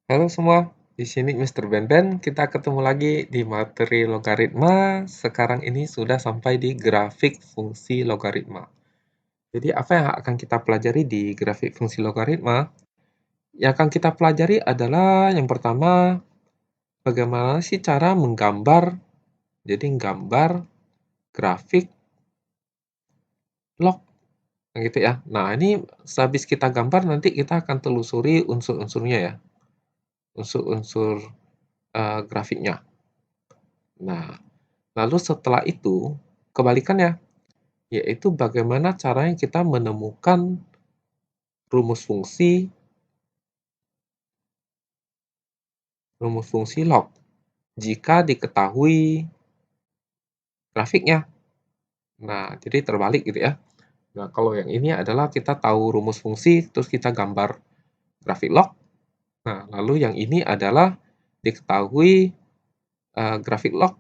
Halo semua, di sini Mr. Ben. Kita ketemu lagi di materi logaritma. Sekarang ini sudah sampai di grafik fungsi logaritma. Jadi apa yang akan kita pelajari di grafik fungsi logaritma? Yang akan kita pelajari adalah yang pertama, bagaimana sih cara menggambar. Jadi gambar grafik log, gitu ya. Nah, ini sehabis kita gambar nanti kita akan telusuri unsur-unsurnya ya, unsur-unsur grafiknya. Nah, lalu setelah itu, kebalikannya, yaitu bagaimana caranya kita menemukan rumus fungsi log jika diketahui grafiknya. Nah, jadi terbalik gitu ya. Nah, kalau yang ini adalah kita tahu rumus fungsi, terus kita gambar grafik log. Nah, lalu yang ini adalah diketahui grafik log,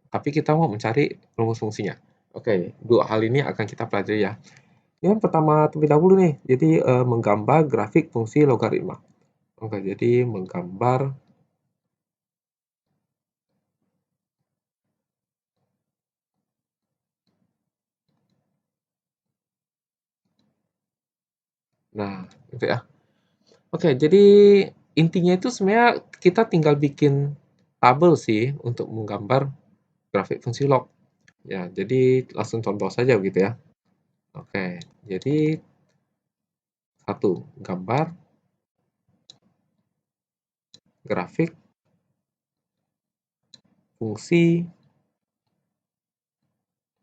tapi kita mau mencari rumus fungsinya. Oke, dua hal ini akan kita pelajari ya. Yang pertama terlebih dahulu nih, jadi menggambar grafik fungsi logaritma. Oke, jadi menggambar. Nah, gitu ya. Oke, jadi intinya itu sebenarnya kita tinggal bikin tabel sih untuk menggambar grafik fungsi log. Ya, jadi langsung contoh saja begitu ya. Oke, jadi satu, gambar grafik fungsi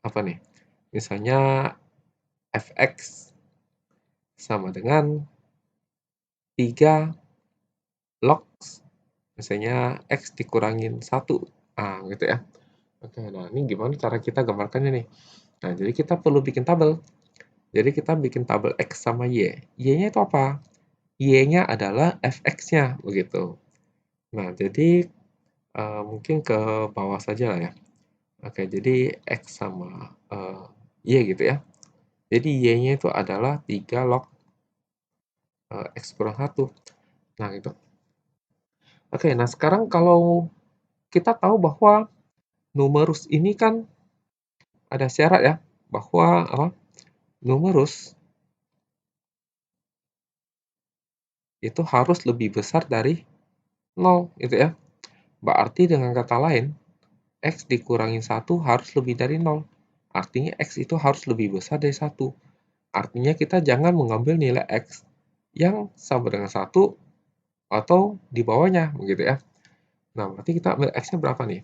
apa nih? Misalnya fx sama dengan 3 log, misalnya x dikurangin 1. Ah, gitu ya. Oke, nah ini gimana cara kita gambarkannya nih? Nah, jadi kita perlu bikin tabel. Jadi kita bikin tabel X sama Y. Y-nya itu apa? Y-nya adalah fx-nya, begitu. Nah, jadi mungkin ke bawah saja lah ya. Oke, jadi X sama Y gitu ya. Jadi Y-nya itu adalah 3 log X kurang 1. Nah, gitu. Oke, nah sekarang kalau kita tahu bahwa numerus ini kan ada syarat ya, bahwa apa? Numerus itu harus lebih besar dari 0 gitu ya. Berarti dengan kata lain, X dikurangin 1 harus lebih dari 0. Artinya X itu harus lebih besar dari 1. Artinya kita jangan mengambil nilai X yang sama dengan 1 atau di bawahnya, begitu ya. Nah, berarti kita ambil X-nya berapa nih?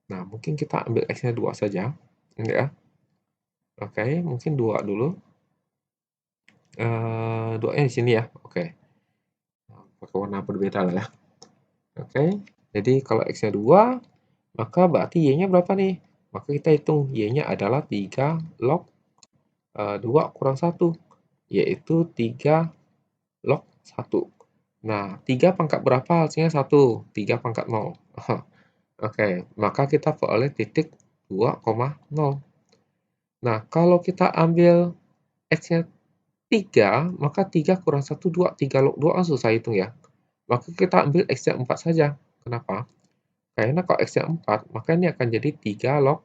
Nah, mungkin kita ambil X-nya 2 saja. Enggak ya? Oke, mungkin 2 dulu. 2-nya di sini ya. Oke. Nah, pakai warna berbeda lah ya. Oke. Jadi kalau X-nya 2, maka berarti Y-nya berapa nih? Maka kita hitung Y-nya adalah 3 log 2 kurang 1, yaitu 3 log 1. Nah, 3 pangkat berapa hasilnya? 1. 3 pangkat 0. Oke, maka kita peroleh titik 2,0. Nah, kalau kita ambil X-nya 3, maka 3 kurang 1, 2. 3 log 2 kan susah hitung ya. Maka kita ambil X-nya 4 saja. Kenapa? Karena kalau X-nya 4, maka ini akan jadi 3 log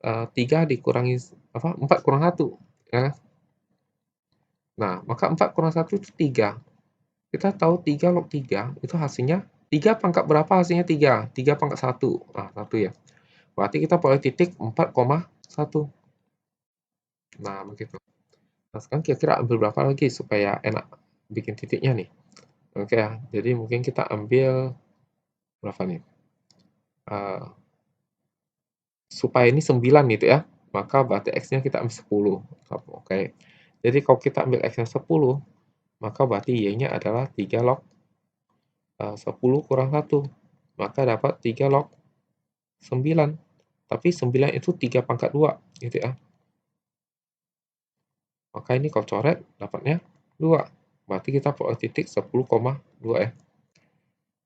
3 dikurangi 4 kurang 1. Ya. Nah, maka 4 kurang 1 itu 3. Kita tahu 3 log 3 itu hasilnya 3 pangkat berapa hasilnya 3? 3 pangkat 1. Nah, 1 ya. Berarti kita boleh titik 4,1. Nah, begitu. Nah, sekarang kira-kira ambil berapa lagi supaya enak bikin titiknya nih. Oke ya, jadi mungkin kita ambil berapa nih? Supaya ini 9 gitu ya, maka berarti X-nya kita ambil 10. Oke. Jadi kalau kita ambil X-nya 10, maka berarti Y-nya adalah 3 log 10 kurang 1. Maka dapat 3 log 9. Tapi 9 itu 3 pangkat 2 gitu ya. Maka ini kalau coret dapatnya 2. Berarti kita peroleh titik 10,2 ya.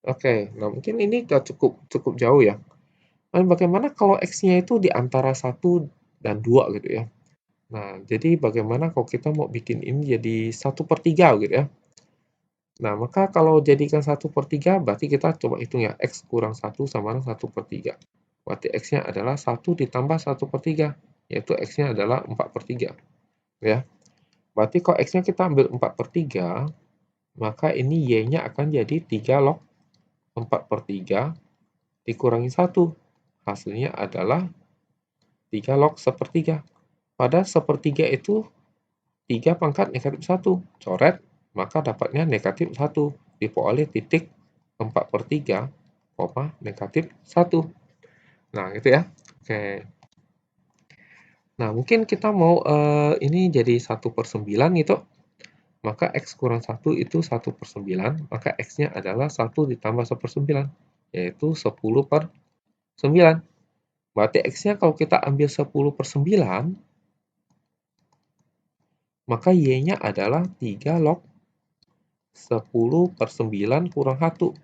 Oke, nah mungkin ini udah cukup jauh ya. Dan bagaimana kalau X-nya itu di antara 1 dan 2 gitu ya. Nah, jadi bagaimana kalau kita mau bikin ini jadi 1/3 gitu ya. Nah, maka kalau jadikan 1/3, berarti kita coba hitung ya, X kurang 1 sama dengan 1/3. Berarti X-nya adalah 1 ditambah 1/3, yaitu X-nya adalah 4/3. Ya. Berarti kalau X-nya kita ambil 4/3, maka ini Y-nya akan jadi 3 log 4/3 dikurangi 1. Hasilnya adalah 3 log 1/3. Pada 1/3 itu 3 pangkat negatif 1. Coret, maka dapatnya negatif 1. Diperoleh titik 4/3, negatif 1. Nah, gitu ya. Oke. Nah, mungkin kita mau ini jadi 1/9 gitu. Maka X kurang 1 itu 1/9. Maka X-nya adalah 1 ditambah 1/9, yaitu 10/9. Berarti X-nya kalau kita ambil 10/9, maka Y-nya adalah 3 log 10/9 kurang 1.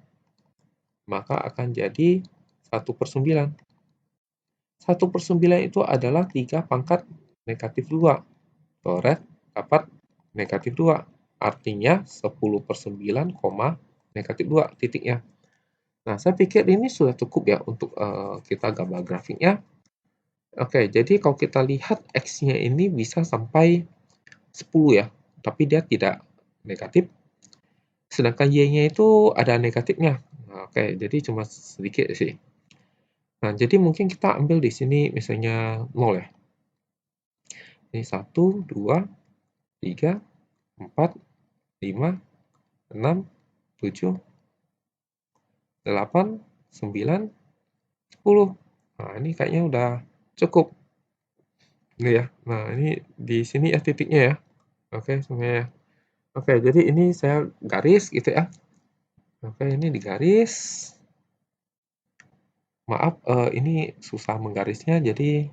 Maka akan jadi 1/9. 1/9 itu adalah 3 pangkat negatif 2. Coret, dapat negatif 2. Artinya 10/9, negatif 2 titiknya. Nah, saya pikir ini sudah cukup ya untuk kita gambar grafiknya. Oke, jadi kalau kita lihat X-nya ini bisa sampai 10 ya, tapi dia tidak negatif. Sedangkan Y-nya itu ada negatifnya. Nah, oke, jadi cuma sedikit sih. Nah, jadi mungkin kita ambil di sini misalnya 0 ya. Ini 1, 2, 3, 4, 5, 6, 7, 8, 9, 10. Nah, ini kayaknya udah cukup. Ini ya. Nah, ini di sini ya titiknya ya. Oke, semuanya. Oke, jadi ini saya garis gitu ya. Oke, ini digaris. Maaf, ini susah menggarisnya, jadi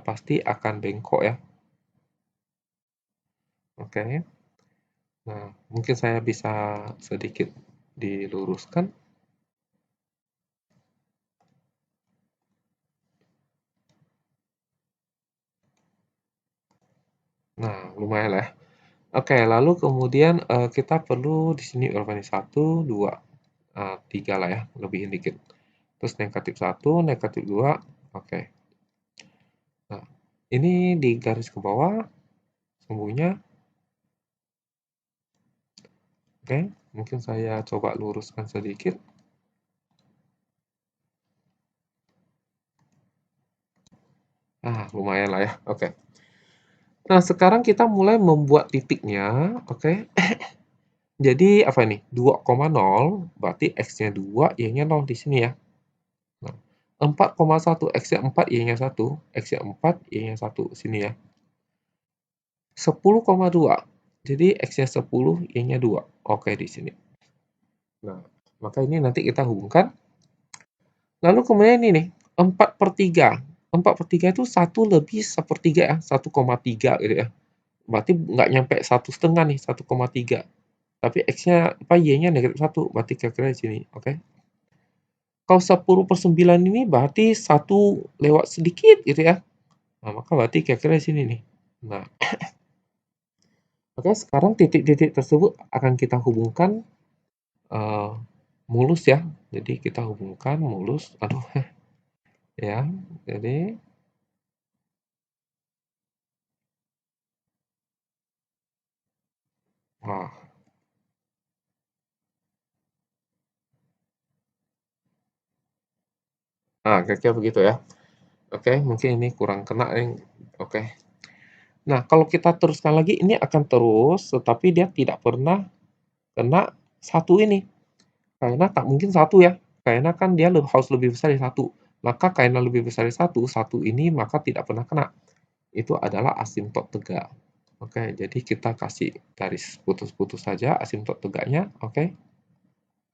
pasti akan bengkok ya. Oke. Nah, mungkin saya bisa sedikit diluruskan. Nah, lumayan lah ya. Oke, lalu kemudian kita perlu di sini organisasi 1, 2, 3 lah ya, lebihin dikit. Terus negatif 1, negatif 2, oke. Nah, ini di garis ke bawah, sembunyinya. Oke, mungkin saya coba luruskan sedikit. Lumayan lah ya, oke. Nah, sekarang kita mulai membuat titiknya, oke. Jadi, apa ini? 2,0, berarti X-nya 2, Y-nya 0 di sini ya. Nah, 4,1, X-nya 4, Y-nya 1. X-nya 4, Y-nya 1, sini ya. 10,2, jadi X-nya 10, Y-nya 2. Oke, di sini. Nah, maka ini nanti kita hubungkan. Lalu kemudian ini nih, 4/3. 4/3 itu 1 lebih 1/3 ya, 1,3 gitu ya. Berarti nggak nyampe 1,5 nih, 1,3. Tapi X-nya, Y-nya negatif 1, berarti kira-kira di sini, oke. Kalau 10/9 ini berarti 1 lewat sedikit gitu ya. Nah, maka berarti kira-kira di sini nih. Nah, oke, sekarang titik-titik tersebut akan kita hubungkan mulus ya. Jadi kita hubungkan mulus, aduh, ya. Jadi Wah. Kira-kira begitu ya. Oke, mungkin ini kurang kena nih. Oke. Nah, kalau kita teruskan lagi, ini akan terus, tetapi dia tidak pernah kena satu ini. Karena tak mungkin satu ya. Karena kan dia harus lebih besar dari satu. Maka karena lebih besar dari satu, satu ini maka tidak pernah kena. Itu adalah asimtot tegak. Oke, jadi kita kasih garis putus-putus saja asimtot tegaknya. Oke.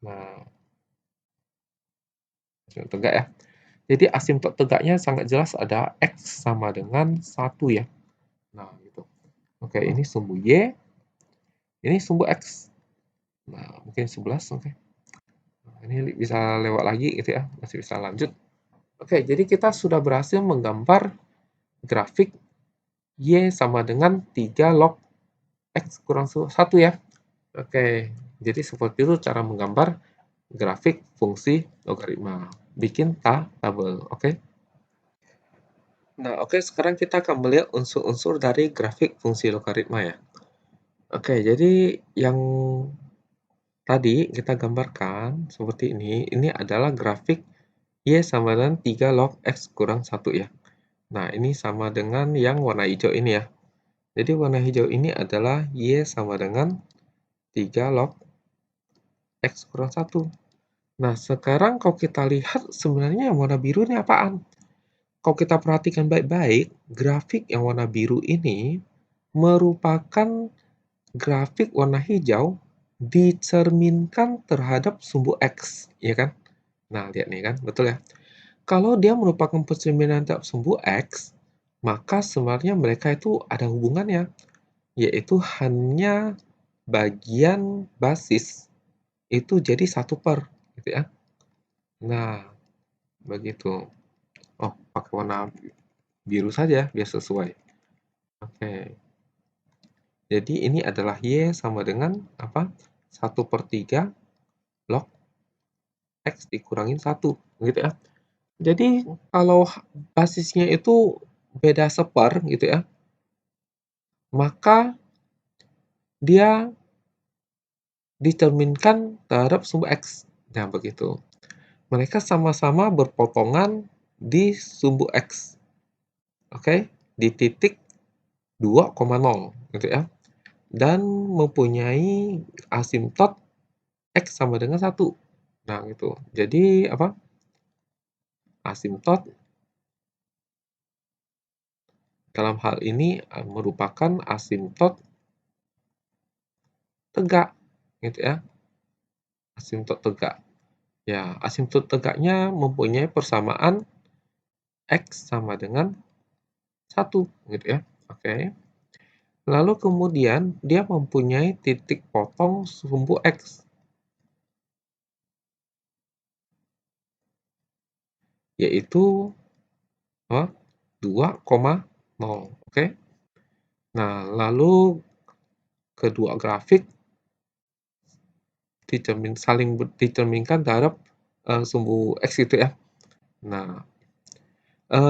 Nah, asimtot tegak ya. Jadi asimtot tegaknya sangat jelas ada X sama dengan 1 ya. Nah, gitu. Oke, ini sumbu Y, ini sumbu X. Nah, mungkin 11, oke. Nah, ini bisa lewat lagi gitu ya, masih bisa lanjut. Oke, jadi kita sudah berhasil menggambar grafik Y sama dengan 3 log X kurang 1 ya. Oke, Jadi seperti itu cara menggambar grafik fungsi logaritma. Bikin tabel, oke? Nah, oke, sekarang kita akan melihat unsur-unsur dari grafik fungsi logaritma ya. Oke, jadi yang tadi kita gambarkan seperti ini. Ini adalah grafik Y sama dengan 3 log X kurang 1 ya. Nah, ini sama dengan yang warna hijau ini ya. Jadi warna hijau ini adalah Y sama dengan 3 log X kurang 1. Nah, sekarang kalau kita lihat sebenarnya yang warna biru ini apaan? Kalau kita perhatikan baik-baik, grafik yang warna biru ini merupakan grafik warna hijau dicerminkan terhadap sumbu X, ya kan? Nah, lihat nih kan, betul ya? Kalau dia merupakan pencerminan terhadap sumbu X, maka sebenarnya mereka itu ada hubungannya, yaitu hanya bagian basis itu jadi 1/, gitu ya. Nah, begitu. Oh, pakai warna biru saja biar sesuai. Oke. Jadi ini adalah Y sama dengan apa? 1/3 log X dikurangin 1, gitu ya. Jadi kalau basisnya itu beda separ gitu ya, maka dia dicerminkan terhadap sumbu X. Nah, begitu. Mereka sama-sama berpotongan di sumbu X. Oke, di titik 2,0 gitu ya. Dan mempunyai asimtot X sama dengan 1. Nah, gitu. Jadi apa? Asimtot dalam hal ini merupakan asimtot tegak gitu ya. Asimtot tegak. Ya, asimtot tegaknya mempunyai persamaan X sama dengan 1 gitu ya. Oke. Lalu kemudian dia mempunyai titik potong sumbu X, yaitu 2,0. Oke. Nah, lalu kedua grafik saling dicerminkan terhadap sumbu X gitu ya. Nah,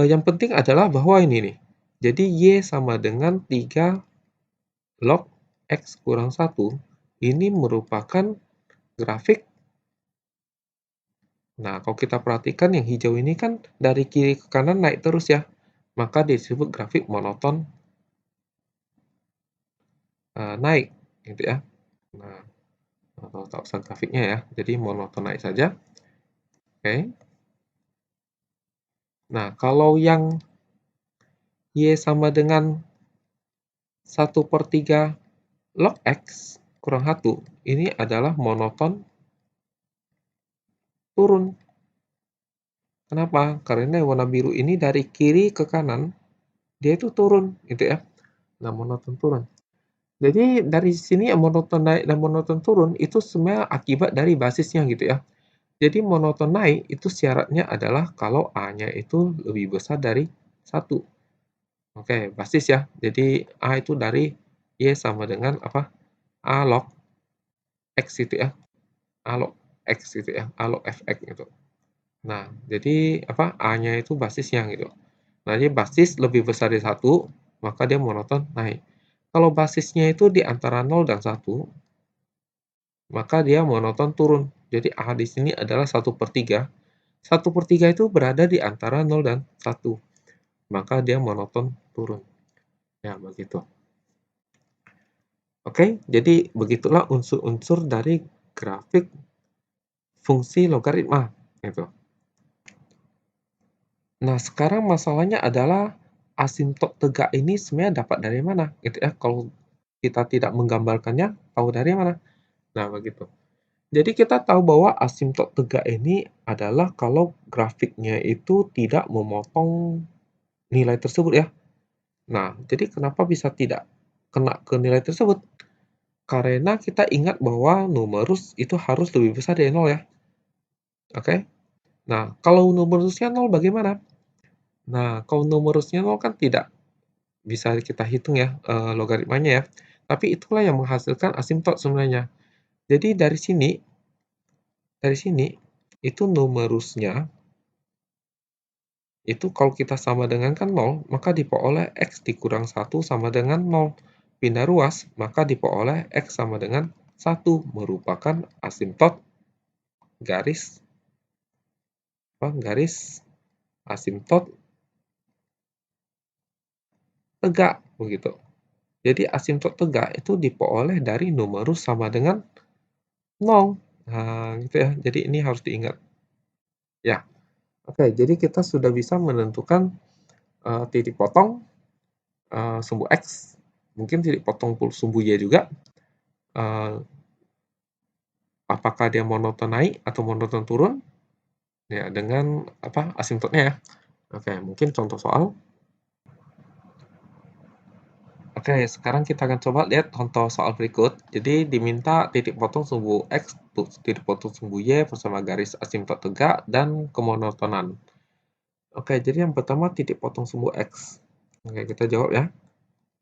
yang penting adalah bahwa ini nih. Jadi Y sama dengan 3 log X kurang 1 ini merupakan grafik. Nah, kalau kita perhatikan yang hijau ini kan dari kiri ke kanan naik terus ya. Maka disebut grafik monoton naik gitu ya. Nah, tak usah grafiknya ya. Jadi monoton naik saja. Oke. Nah, kalau yang Y sama dengan 1/3 log X kurang 1, ini adalah monoton turun. Kenapa? Karena yang warna biru ini dari kiri ke kanan, dia itu turun, gitu ya. Nah, monoton turun. Jadi, dari sini yang monoton naik dan monoton turun, itu sebenarnya akibat dari basisnya, gitu ya. Jadi, monoton naik itu syaratnya adalah kalau A-nya itu lebih besar dari 1. Oke, basis ya. Jadi, A itu dari Y sama dengan apa? A log X gitu ya. A log X gitu ya. A log Fx gitu. Nah, jadi apa? A-nya itu basisnya gitu. Nah, jadi basis lebih besar dari 1, maka dia monoton naik. Kalau basisnya itu di antara 0 dan 1, maka dia monoton turun. Jadi A di sini adalah 1/3. 1/3 itu berada di antara 0 dan 1, maka dia monoton turun. Ya, begitu. Oke, jadi begitulah unsur-unsur dari grafik fungsi logaritma gitu. Nah, sekarang masalahnya adalah asimtot tegak ini sebenarnya dapat dari mana gitu ya, kalau kita tidak menggambarkannya, tahu dari mana? Nah, begitu. Jadi kita tahu bahwa asimtot tegak ini adalah kalau grafiknya itu tidak memotong nilai tersebut ya. Nah, jadi kenapa bisa tidak kena ke nilai tersebut? Karena kita ingat bahwa numerus itu harus lebih besar dari 0 ya, oke? Nah, kalau numerusnya 0 bagaimana? Nah, kalau numerusnya 0 kan tidak bisa kita hitung ya, logaritmanya ya. Tapi itulah yang menghasilkan asimtot sebenarnya. Jadi dari sini itu numerusnya itu kalau kita sama dengan kan 0, maka diperoleh X dikurang 1 sama dengan 0. Pindah ruas, maka diperoleh X sama dengan 1, merupakan asimtot garis asimtot tegak, begitu. Jadi asimtot tegak itu diperoleh dari numerus sama dengan 0. Nah, gitu ya. Jadi ini harus diingat. Ya, oke. Jadi kita sudah bisa menentukan titik potong sumbu X, mungkin titik potong sumbu Y juga. Apakah dia monoton naik atau monoton turun? Ya, dengan asimtotnya ya. Oke, mungkin contoh soal. Oke, sekarang kita akan coba lihat contoh soal berikut. Jadi diminta titik potong sumbu X, titik potong sumbu Y bersama garis asimtot tegak dan kemonotonan. Oke, jadi yang pertama titik potong sumbu X. Oke, kita jawab ya.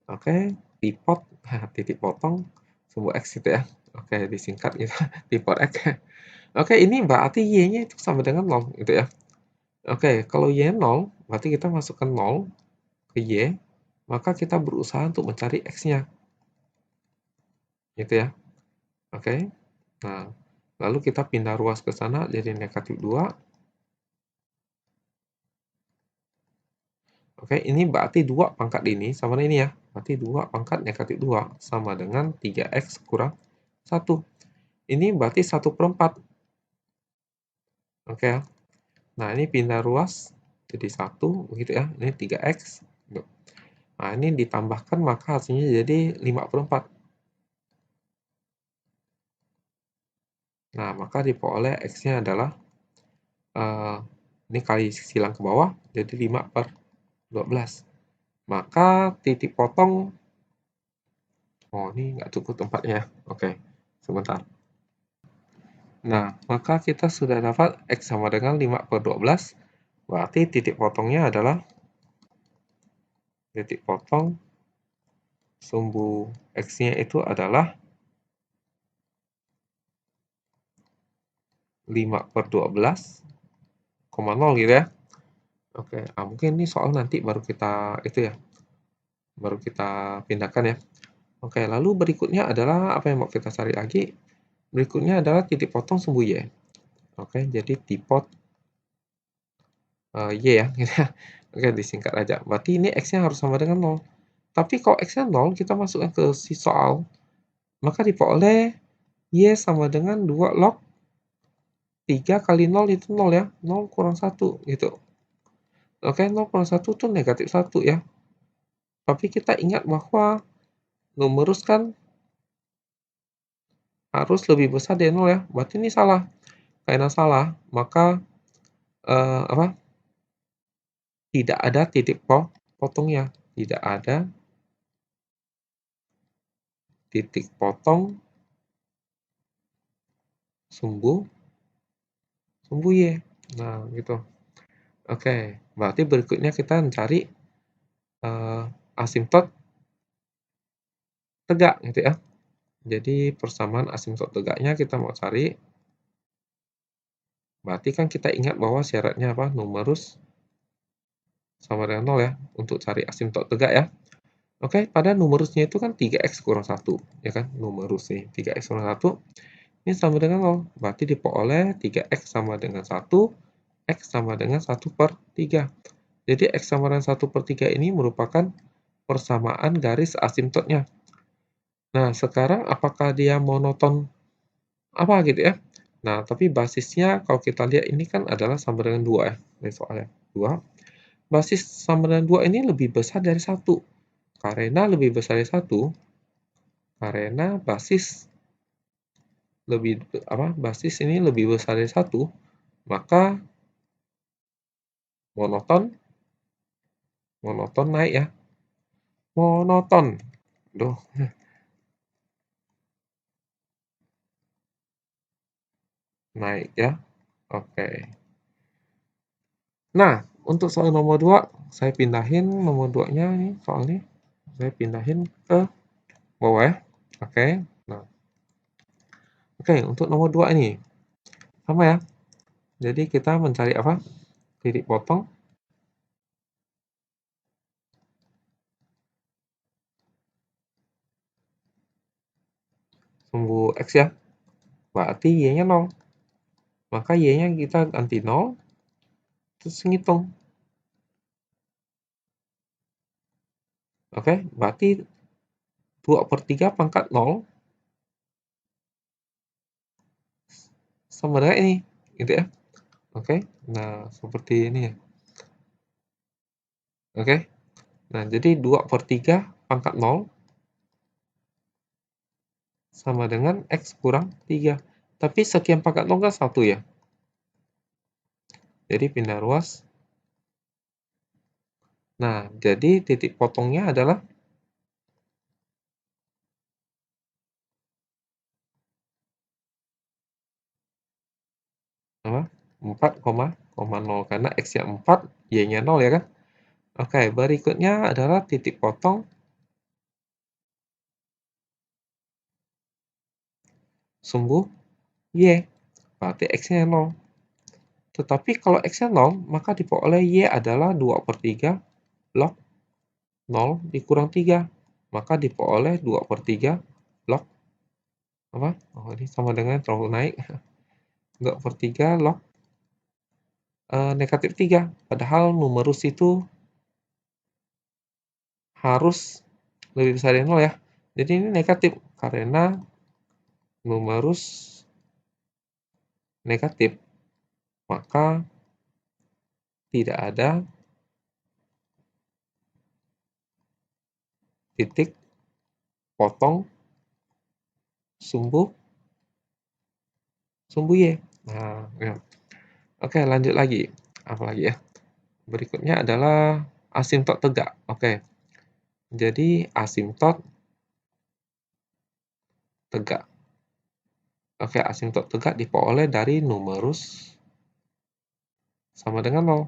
Oke, titik potong sumbu X gitu ya. Oke, disingkat gitu, tipot X. Oke, ini berarti Y-nya itu sama dengan 0 gitu ya. Oke, kalau Y 0, berarti kita masukkan 0 ke Y, maka kita berusaha untuk mencari X-nya. Gitu ya. Oke. Nah, lalu kita pindah ruas ke sana jadi negatif 2. Oke, ini berarti 2 pangkat ini sama dengan ini ya. Berarti 2 pangkat negatif 2 sama dengan 3X kurang 1. Ini berarti 1/4. Oke ya. Nah, ini pindah ruas jadi 1, begitu ya. Ini 3X. Nah, ini ditambahkan maka hasilnya jadi 5/4. Nah, maka diperoleh X-nya adalah, ini kali silang ke bawah, jadi 5/12. Maka titik potong, oh ini nggak cukup tempatnya. Oke, sebentar. Nah, maka kita sudah dapat X sama dengan 5/12, berarti titik potongnya adalah titik potong sumbu X-nya itu adalah 5/12,0 gitu ya. Oke, mungkin ini soal nanti baru kita baru kita pindahkan ya. Oke, lalu berikutnya adalah apa yang mau kita cari lagi? Berikutnya adalah titik potong sumbu Y. Oke, jadi tipot Y ya. Oke, disingkat aja. Berarti ini X-nya harus sama dengan 0. Tapi kalau X-nya 0, kita masukkan ke si soal, maka diperoleh Y sama dengan 2 log 3 kali 0 itu 0 ya. 0 kurang 1 gitu. Oke, 0 kurang 1 itu negatif 1 ya. Tapi kita ingat bahwa numerus kan harus lebih besar dari 0 ya. Berarti ini salah. Karena salah, maka tidak ada titik potongnya. Tidak ada titik potong sumbu Y. Nah, gitu. Oke, berarti berikutnya kita mencari asimtot tegak gitu ya. Jadi persamaan asimtot tegaknya kita mau cari. Berarti kan kita ingat bahwa syaratnya apa? Numerus sama dengan 0 ya, untuk cari asimtot tegak ya. Oke, pada numerusnya itu kan 3X kurang 1, ya kan? Numerus nih, 3X kurang 1, ini sama dengan 0. Berarti diperoleh 3X sama dengan 1, X sama dengan 1/3. Jadi X sama dengan 1/3 ini merupakan persamaan garis asimtotnya. Nah, sekarang apakah dia monoton apa gitu ya? Nah, tapi basisnya kalau kita lihat ini kan adalah sama dengan 2 ya, ini soalnya 2. Basis sama dengan 2 ini lebih besar dari 1. Karena lebih besar dari 1, karena basis basis ini lebih besar dari 1, maka monoton naik ya. Monoton. Duh. Naik ya. Oke. Nah, untuk soal nomor 2, saya pindahin nomor 2-nya nih soalnya. Saya pindahin ke bawah ya. Oke. Oke, untuk nomor 2 ini, sama ya. Jadi kita mencari apa? Titik potong, sumbu X ya. Berarti Y-nya 0. Maka Y-nya kita ganti 0, terus ngitung. Oke, berarti 2/3 pangkat 0 sama dengan ini, gitu ya. Oke, nah seperti ini ya. Oke, nah jadi 2/3 pangkat 0 sama dengan X kurang 3. Tapi sekian pangkat 0 kan 1 ya. Jadi pindah ruas. Nah, jadi titik potongnya adalah apa? 4,0 karena X-nya 4, Y-nya 0 ya kan? Oke, berikutnya adalah titik potong sumbu Y. Berarti X-nya 0. Tetapi kalau X-nya 0, maka diperoleh Y adalah 2/3 log 0 dikurang 3. Maka diperoleh 2/3 log apa? Oh, ini sama dengan terlalu naik. 2/3 log negatif 3. Padahal numerus itu harus lebih besar dari 0 ya. Jadi ini negatif karena numerus negatif, maka tidak ada titik potong sumbu Y. Nah, ya. Oke, lanjut lagi. Apa lagi ya? Berikutnya adalah asimtot tegak. Oke. Jadi asimtot tegak. Oke, asimtot tegak diperoleh dari numerus sama dengan 0.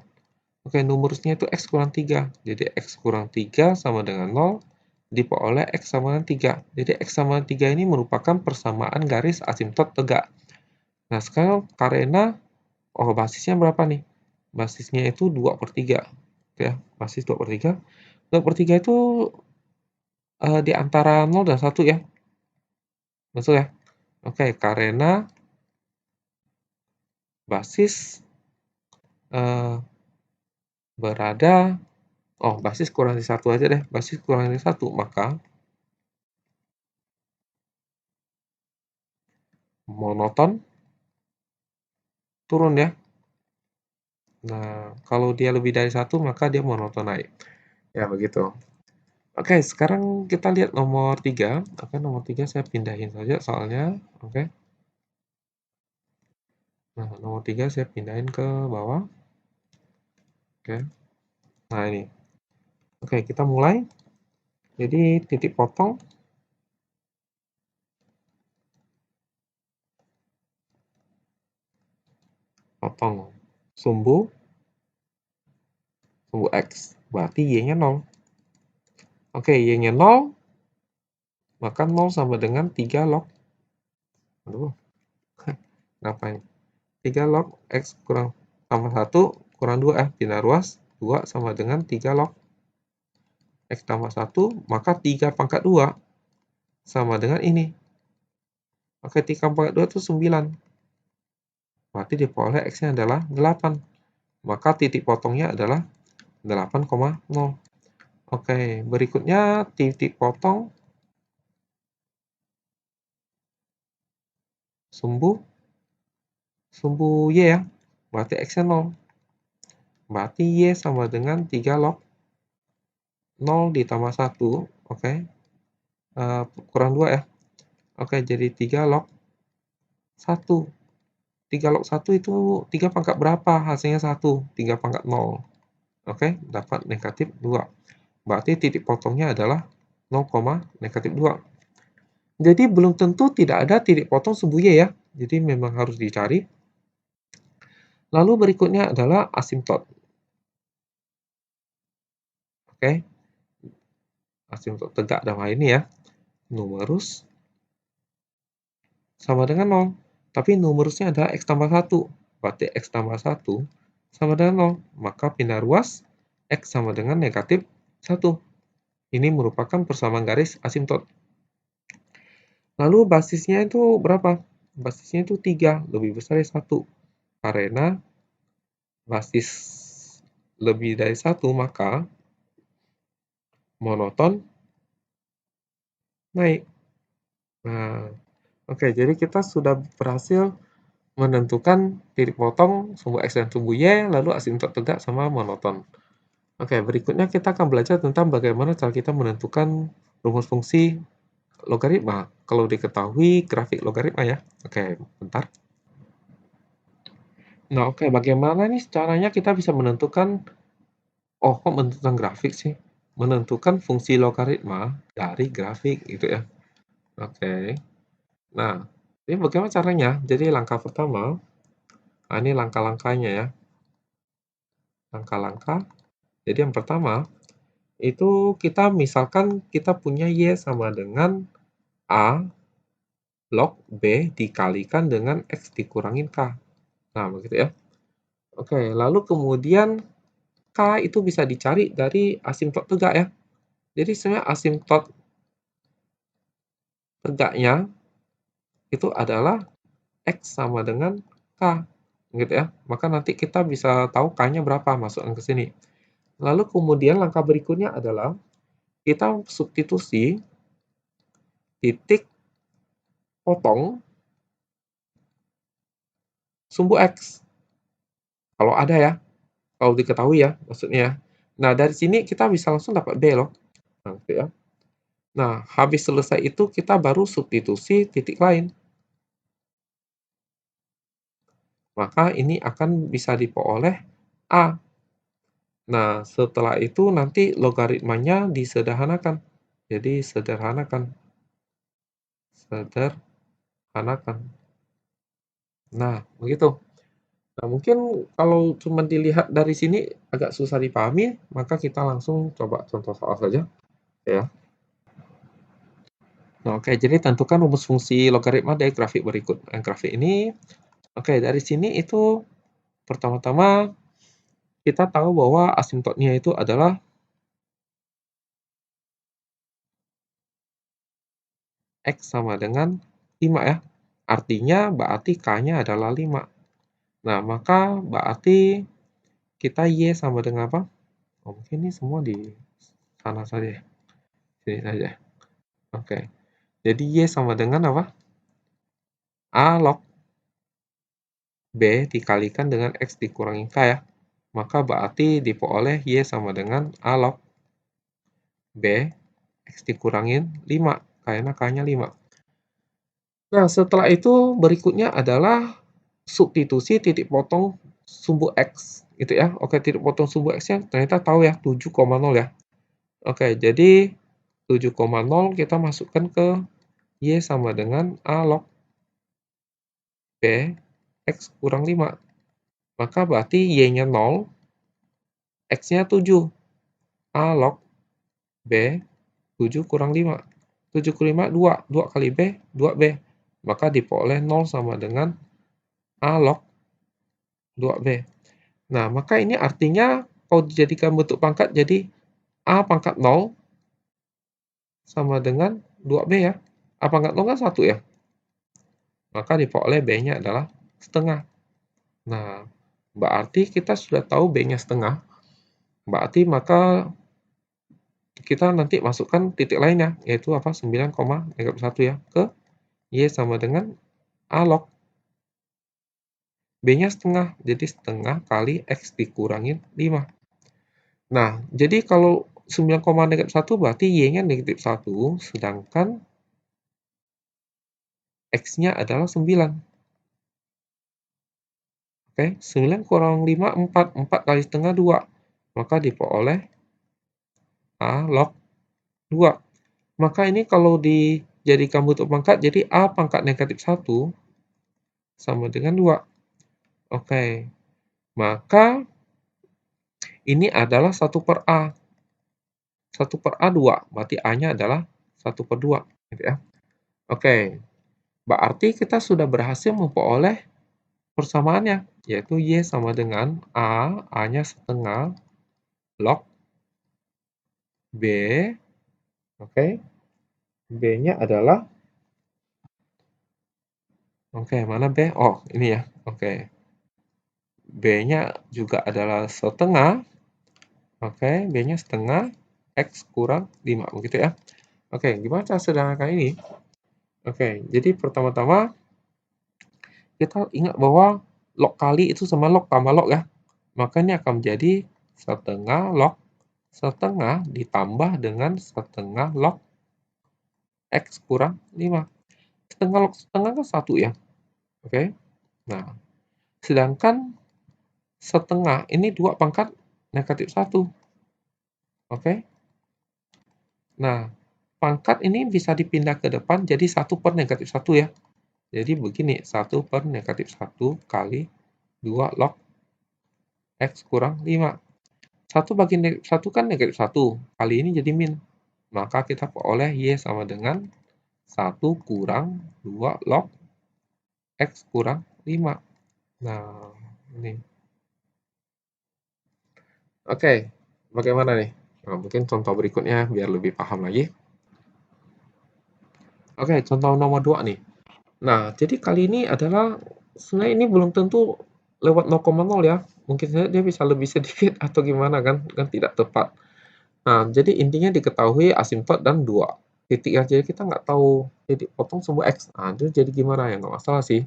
Oke, numerusnya itu X kurang 3. Jadi X kurang 3 sama dengan 0 diperoleh X sama dengan 3. Jadi X sama dengan 3 ini merupakan persamaan garis asimtot tegak. Nah, sekarang karena basisnya berapa nih? Basisnya itu 2/3. Ya, basis 2/3. 2/3 itu di antara 0 dan 1 ya. Betul ya? Oke, karena basis berada basis kurang dari 1 aja deh. Basis kurang dari 1, maka monoton turun ya. Nah, kalau dia lebih dari 1, maka dia monoton naik. Ya, begitu. Oke, sekarang kita lihat nomor 3. Oke, nomor 3 saya pindahin saja soalnya. Oke. Nah, nomor 3 saya pindahin ke bawah. Oke. Nah, ini. Oke, kita mulai. Jadi, titik potong sumbu X. Berarti Y-nya 0. Oke, Y-nya 0, maka 0 sama dengan 3 log. Aduh, ngapain? 3 log X kurang tambah 1 kurang 2 pindah ruas. 2 sama dengan 3 log X tambah 1, maka 3 pangkat 2 sama dengan ini. Oke, 3 pangkat 2 itu 9. Berarti diperoleh X-nya adalah 8. Maka titik potongnya adalah 8,0. Oke, berikutnya titik potong sumbu Y ya. Berarti X-nya 0. Berarti Y sama dengan 3 log 0 ditambah 1. Oke. Kurang 2 ya. Oke, jadi 3 log 1. 3 log 1 itu 3 pangkat berapa? Hasilnya 1. 3 pangkat 0. Oke, dapat negatif 2. Berarti titik potongnya adalah 0, negatif 2. Jadi belum tentu tidak ada titik potong sumbu Y ya. Jadi memang harus dicari. Lalu berikutnya adalah asimtot. Oke, asimtot tegak dalam hal ini ya. Numerus sama dengan 0. Tapi numerusnya adalah X tambah 1. Berarti X tambah 1 sama dengan 0. Maka pindah ruas X sama dengan negatif 1. Ini merupakan persamaan garis asimtot. Lalu basisnya itu berapa? Basisnya itu 3, lebih besar dari 1. Karena basis lebih dari 1, maka monoton naik. Nah, oke, jadi kita sudah berhasil menentukan titik potong, sumbu X dan sumbu Y, lalu asimtot tegak sama monoton. Oke, berikutnya kita akan belajar tentang bagaimana cara kita menentukan rumus fungsi logaritma. Kalau diketahui grafik logaritma ya. Oke, bentar. Nah, oke, bagaimana nih caranya kita bisa menentukan, kok menentukan grafik sih? Menentukan fungsi logaritma dari grafik gitu ya. Oke. Nah, ini bagaimana caranya? Jadi langkah pertama, ini langkah-langkahnya ya. Langkah-langkah. Jadi yang pertama, itu kita misalkan kita punya Y sama dengan A log B dikalikan dengan X dikurangin K. Nah, begitu ya. Oke, lalu kemudian K itu bisa dicari dari asimtot tegak ya. Jadi sebenarnya asimtot tegaknya itu adalah X sama dengan K. Gitu ya. Maka nanti kita bisa tahu K-nya berapa, masukkan ke sini. Lalu kemudian langkah berikutnya adalah kita substitusi titik potong sumbu X. Kalau ada ya, kalau diketahui ya maksudnya. Nah, dari sini kita bisa langsung dapat B loh. Nah, gitu ya. Nah, habis selesai itu kita baru substitusi titik lain. Maka ini akan bisa diperoleh A. Nah, setelah itu nanti logaritmanya disederhanakan. Jadi sederhanakan. Nah, begitu. Nah, mungkin kalau cuma dilihat dari sini agak susah dipahami, maka kita langsung coba contoh soal saja, ya. Nah, oke, jadi tentukan rumus fungsi logaritma dari grafik berikut. Grafik ini, oke, dari sini itu pertama-tama kita tahu bahwa asimtotnya itu adalah X sama dengan 5 ya. Artinya berarti K-nya adalah 5. Nah, maka berarti kita Y sama dengan apa? Mungkin ini semua di sana saja. Sini saja. Oke. Jadi Y sama dengan apa? A log B dikalikan dengan X dikurangi K ya. Maka berarti diperoleh Y sama dengan A log B X dikurangin 5. Karena K-nya 5. Nah, setelah itu berikutnya adalah substitusi titik potong sumbu X. Gitu ya. Oke, titik potong sumbu X-nya ternyata tahu ya, 7,0 ya. Oke, jadi 7,0 kita masukkan ke Y sama dengan A log B X kurang 5. Maka berarti Y-nya 0, X-nya 7. A log B 7 kurang 5. 7 kurang 5, 2. 2 kali B, 2B. Maka diperoleh 0 sama dengan A log 2B. Nah, maka ini artinya kalau dijadikan bentuk pangkat jadi A pangkat 0 sama dengan 2B ya. A pangkat 0 kan 1 ya. Maka diperoleh B-nya adalah setengah. Nah, berarti kita sudah tahu B-nya setengah. Berarti maka kita nanti masukkan titik lainnya, yaitu apa? 9,1 ya, ke Y sama dengan A log B-nya setengah, jadi setengah kali X dikurangin 5. Nah, jadi kalau 9,1 berarti Y-nya negatif 1, sedangkan X-nya adalah 9. Oke, 9 kurang 5, 4. 4 kali setengah 2. Maka diperoleh A log 2. Maka ini kalau dijadikan bentuk pangkat, jadi A pangkat negatif 1 sama dengan 2. Oke, maka ini adalah 1 per A. 1 per A 2, berarti A-nya adalah 1 per 2. Gitu ya. Oke, Berarti kita sudah berhasil memperoleh persamaannya, yaitu Y sama dengan A-nya setengah, log B, oke, B-nya adalah, oke, mana B? Oh, ini ya, oke. B-nya juga adalah setengah, oke, B-nya setengah, X kurang 5, begitu ya. Oke, gimana cara sederhanakan ini? Oke, jadi pertama-tama kita ingat bahwa log kali itu sama log tambah log ya. Maka ini akan menjadi setengah log setengah ditambah dengan setengah log X kurang 5. Setengah log setengah kan 1 ya. Oke. Nah, sedangkan setengah ini 2 pangkat negatif 1. Oke. Nah, pangkat ini bisa dipindah ke depan jadi 1 per negatif 1 ya. Jadi begini, 1 per negatif 1 kali 2 log X kurang 5. 1 bagi negatif 1 kan negatif 1. Kali ini jadi min. Maka kita peroleh Y sama dengan 1 kurang 2 log X kurang 5. Nah, ini. Oke, bagaimana nih? Nah, mungkin contoh berikutnya biar lebih paham lagi. Oke, contoh nomor 2 nih. Nah, jadi kali ini adalah sebenarnya ini belum tentu lewat 0,0 ya. Mungkin saja dia bisa lebih sedikit atau gimana kan tidak tepat. Nah, jadi intinya diketahui asimtot dan 2 titik ya. Jadi kita nggak tahu titik potong semua X. Nah, itu jadi gimana ya? Nggak masalah sih.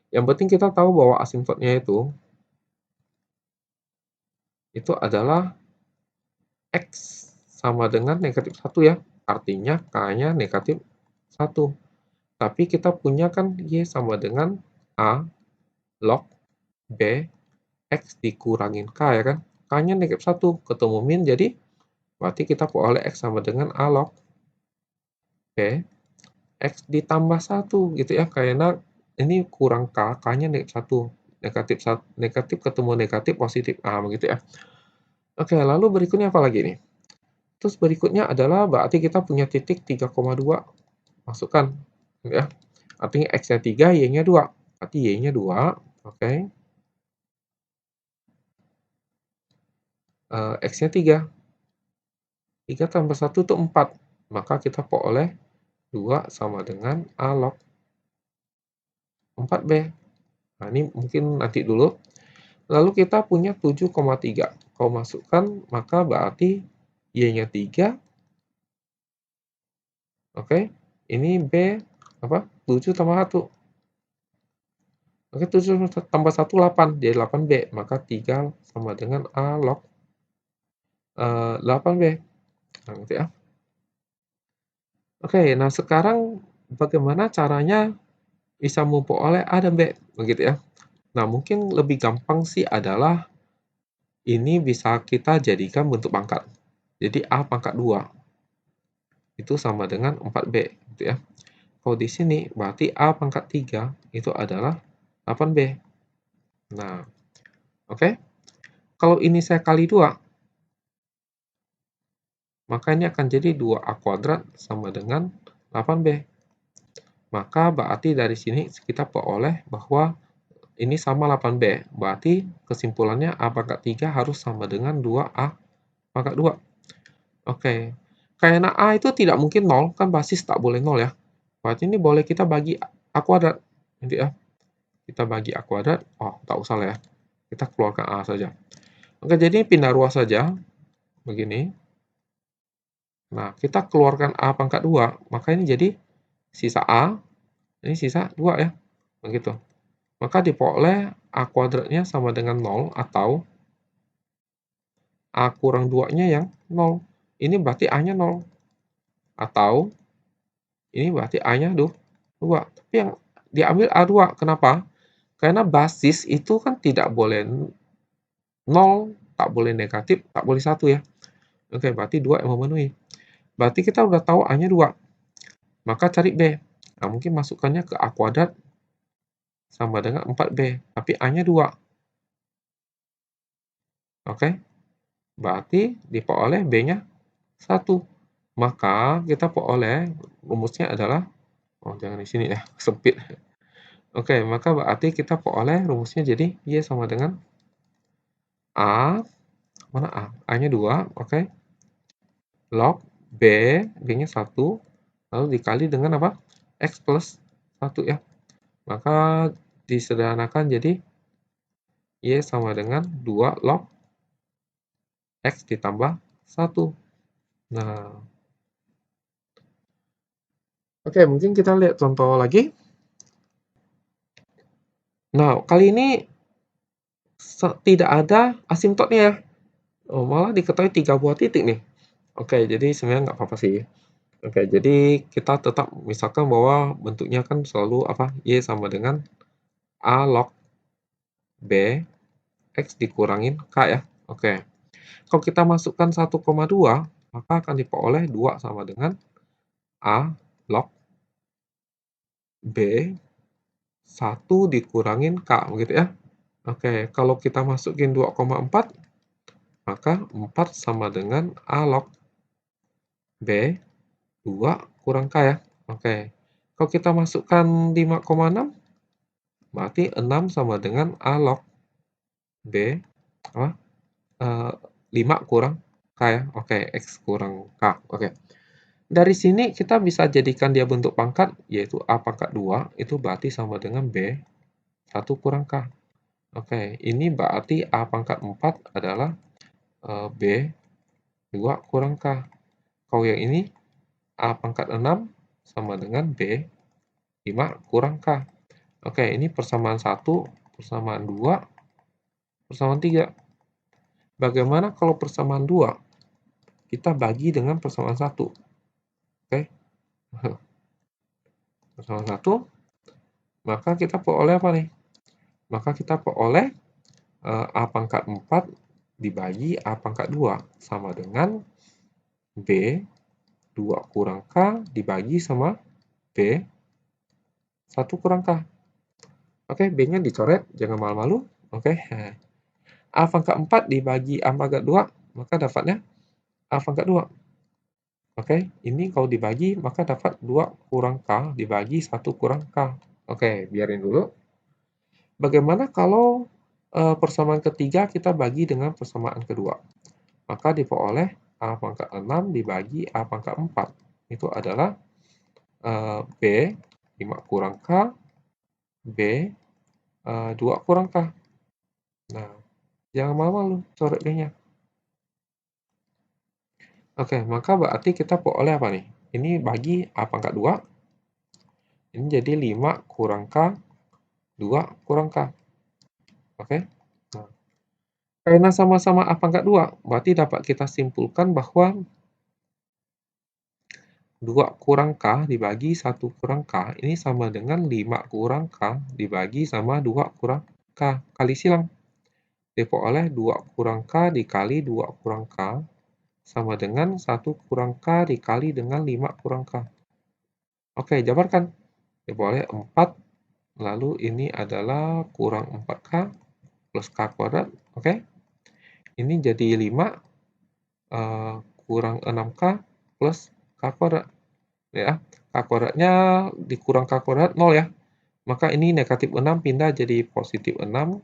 Yang penting kita tahu bahwa asimtotnya itu adalah X sama dengan negatif 1 ya. Artinya K-nya negatif 1. Tapi kita punya kan Y sama dengan A log B X dikurangin K ya kan. K-nya negatif 1. Ketemu min jadi berarti kita peroleh X sama dengan A log B X ditambah 1 gitu ya. Karena ini kurang K, K-nya negatif 1. Negatif ketemu negatif positif. Ah, begitu ya. Oke, lalu berikutnya apa lagi nih? Terus berikutnya adalah berarti kita punya titik 3,2. Masukkan ya. Artinya X-nya 3, Y-nya 2. Berarti Y-nya 2, oke. X-nya 3. 3 tambah 1 itu 4. Maka kita peroleh 2 sama dengan A log 4B. Nah, ini mungkin nanti dulu. Lalu kita punya 7,3. Kalau masukkan, maka berarti Y-nya 3. Oke. Ini B, apa? 7 tambah 1. Oke, 7 tambah 1, 8. Jadi 8B. Maka 3 sama dengan A log 8B. Nah, gitu ya. Oke, nah sekarang bagaimana caranya bisa memperoleh A dan B? Begitu ya. Nah, mungkin lebih gampang sih adalah ini bisa kita jadikan bentuk pangkat. Jadi A pangkat 2 itu sama dengan 4B gitu ya. Kalau di sini berarti A pangkat 3 itu adalah 8B. Nah, oke. Kalau ini saya kali 2, maka ini akan jadi 2A kuadrat sama dengan 8B. Maka berarti dari sini kita peroleh bahwa ini sama 8B. Berarti kesimpulannya A pangkat 3 harus sama dengan 2A pangkat 2. Oke. Karena A itu tidak mungkin 0, kan basis tak boleh 0 ya. Berarti ini boleh kita bagi A kuadrat. Gitu ya. Kita bagi A kuadrat. Oh, tak usah lah ya. Kita keluarkan A saja. Oke, jadi pindah ruas saja. Begini. Nah, kita keluarkan A pangkat 2. Maka ini jadi sisa A. Ini sisa 2 ya. Begitu. Maka diperoleh A kuadratnya sama dengan 0 atau A kurang 2-nya yang 0. Ini berarti A-nya 0. Atau ini berarti A-nya 2. Tapi yang diambil A2. Kenapa? Karena basis itu kan tidak boleh 0, tak boleh negatif, tak boleh 1 ya. Oke, berarti 2 yang memenuhi. Berarti kita udah tahu A-nya 2. Maka cari B. Nah, mungkin masukkannya ke A kuadrat sama dengan 4B. Tapi A-nya 2. Oke. Berarti diperoleh B-nya 1. Maka kita peroleh rumusnya adalah Oh, jangan di sini ya, sempit. Oke, maka berarti kita peroleh rumusnya jadi Y sama dengan A, mana A? A-nya 2, oke. Log B, B-nya 1, lalu dikali dengan apa? X plus 1 ya. Maka disederhanakan jadi Y sama dengan 2 log X ditambah 1. Nah, oke, mungkin kita lihat contoh lagi. Nah, kali ini tidak ada asimptotnya ya. Oh, malah diketahui 3 buah titik nih. Oke, jadi sebenarnya nggak apa-apa sih. Oke, jadi kita tetap misalkan bahwa bentuknya kan selalu apa? Y sama dengan A log B X dikurangin K ya. Oke. Kalau kita masukkan 1,2, maka akan diperoleh 2 sama dengan A log B 1 dikurangin K, begitu ya. Oke, kalau kita masukin 2,4, maka 4 sama dengan A log B 2 kurang K ya. Oke. Kalau kita masukkan 5,6, berarti 6 sama dengan A log B apa? 5 kurang K ya. Oke, X kurang K. Oke. Dari sini kita bisa jadikan dia bentuk pangkat, yaitu A pangkat 2, itu berarti sama dengan B 1 kurang K. Oke, ini berarti A pangkat 4 adalah B 2 kurang K. Kalau yang ini A pangkat 6 sama dengan B 5 kurang K. Oke, ini persamaan 1, persamaan 2, persamaan 3. Bagaimana kalau persamaan 2 kita bagi dengan persamaan 1? Oke, persamaan 1, maka kita peroleh apa nih? Maka kita peroleh A pangkat 4 dibagi A pangkat 2 sama dengan B 2 kurang K dibagi sama B 1 kurang K. Oke, B-nya dicoret, jangan malu-malu. Oke, A pangkat 4 dibagi A pangkat 2, maka dapatnya A pangkat 2. Oke, ini kalau dibagi, maka dapat 2 kurang K dibagi 1 kurang K. Oke, biarin dulu. Bagaimana kalau persamaan ketiga kita bagi dengan persamaan kedua? Maka diperoleh A pangkat 6 dibagi A pangkat 4. Itu adalah B 5 kurang K, B 2 kurang K. Nah, jangan malu-malu coret B-nya. Oke, maka berarti kita peroleh apa nih? Ini bagi A pangkat 2, ini jadi 5 kurang K, 2 kurang K. Oke? Nah, karena sama-sama A pangkat 2, berarti dapat kita simpulkan bahwa 2 kurang K dibagi 1 kurang K ini sama dengan 5 kurang K dibagi sama 2 kurang K. Kali silang. Diperoleh 2 kurang K dikali 2 kurang K sama dengan 1 kurang K dikali dengan 5 kurang K. Oke, jabarkan. Diperoleh 4, lalu ini adalah kurang 4K plus K kuadrat. Oke. Ini jadi 5 kurang 6K plus K kuadrat. Ya, K kuadratnya dikurang K kuadrat 0 ya. Maka ini negatif 6 pindah jadi positif 6.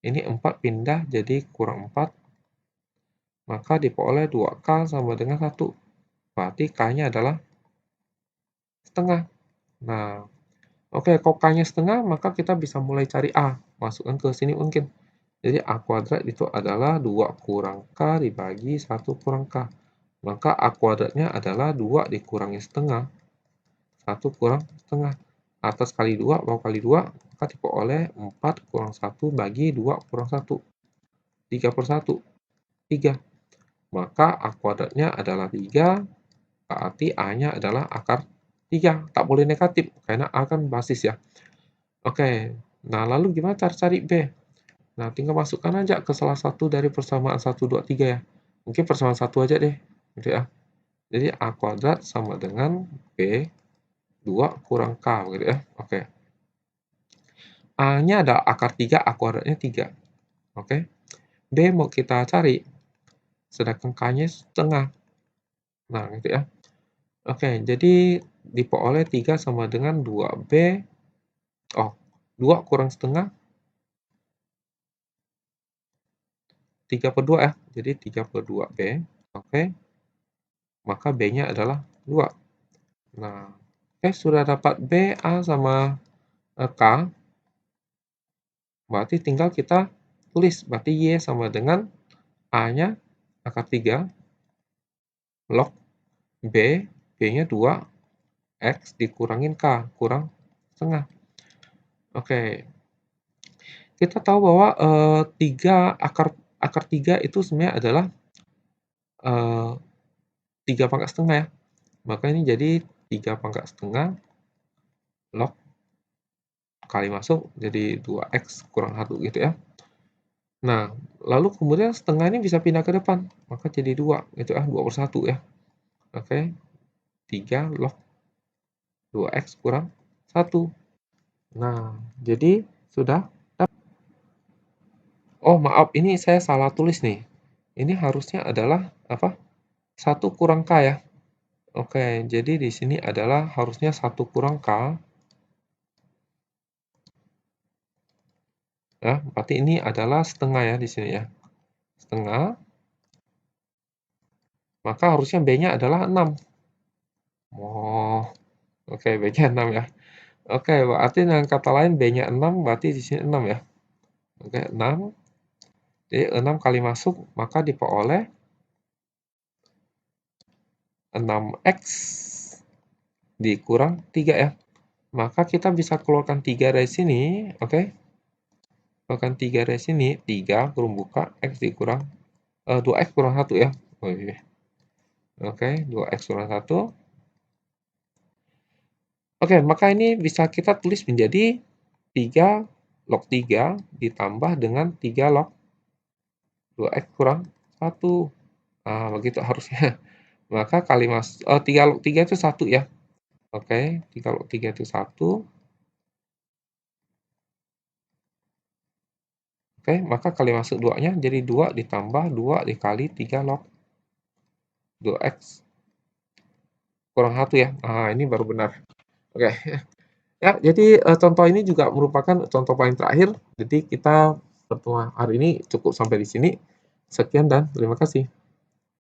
Ini 4 pindah jadi kurang 4. Maka diperoleh 2K sama dengan 1. Berarti K-nya adalah setengah. Nah, oke, kalau K-nya setengah, maka kita bisa mulai cari A. Masukkan ke sini mungkin. Jadi A kuadrat itu adalah 2 kurang K dibagi 1 kurang K. Maka A kuadratnya adalah 2 dikurangi setengah. 1 kurang setengah. Atas kali 2, bawah kali 2, maka diperoleh 4 kurang 1 bagi 2 kurang 1. 3 per 1, 3. Maka A kuadratnya adalah 3, berarti A-nya adalah akar 3. Tak boleh negatif, karena A kan basis ya. Oke, nah lalu gimana cara cari B? Nah, tinggal masukkan aja ke salah satu dari persamaan 1, 2, 3 ya. Mungkin persamaan 1 aja deh, gitu ya. Jadi A kuadrat sama dengan B 2 kurang K, gitu ya. Oke. A-nya ada akar 3, A kuadratnya 3. Oke. B mau kita cari, sedangkan K-nya setengah. Nah, gitu ya. Oke, jadi diperoleh 3 sama dengan 2B. Oh, 2 kurang setengah 3/2 ya. Jadi 3/2B. Oke. Maka B-nya adalah 2. Nah, oke, sudah dapat B, A, sama K. Berarti tinggal kita tulis. Berarti Y sama dengan A-nya akar 3 log B. B-nya 2. X dikurangin K. Kurang setengah. Oke. Kita tahu bahwa 3 akar 3 itu sebenarnya adalah 3 pangkat setengah ya. Maka ini jadi 3 pangkat setengah log kali masuk jadi 2x kurang 1 gitu ya. Nah, lalu kemudian setengah ini bisa pindah ke depan, maka jadi 2 gitu ya, 2/1 ya. Oke, 3 log 2x kurang 1. Nah, jadi sudah. Oh, maaf, ini saya salah tulis nih. Ini harusnya adalah apa? 1 kurang K ya. Oke, jadi di sini adalah harusnya 1 kurang K. Ya, berarti ini adalah setengah ya di sini ya. Setengah. Maka harusnya B-nya adalah 6. Oh, oke, B-nya 6 ya. Oke, berarti dengan kata lain B-nya 6, berarti di sini 6 ya. Oke, 6. Jadi 6 kali masuk, maka diperoleh 6x dikurang 3 ya. Maka kita bisa keluarkan 3 dari sini, oke. Keluarkan 3 dari sini, 3 kurung buka, x dikurang 2x kurang 1 ya. Oh, iya. Oke, 2x kurang 1. Oke, maka ini bisa kita tulis menjadi 3 log 3 ditambah dengan 3 log 2x kurang 1. Nah, begitu harusnya. Maka 3 log 3 itu 1 ya. Oke, 3 log 3 itu 1. Oke, maka kali masuk 2-nya jadi 2 ditambah 2 dikali 3 log 2x kurang 1 ya. Nah, ini baru benar. Oke. Ya, jadi contoh ini juga merupakan contoh paling terakhir. Jadi kita pertemuan hari ini cukup sampai di sini. Sekian dan terima kasih.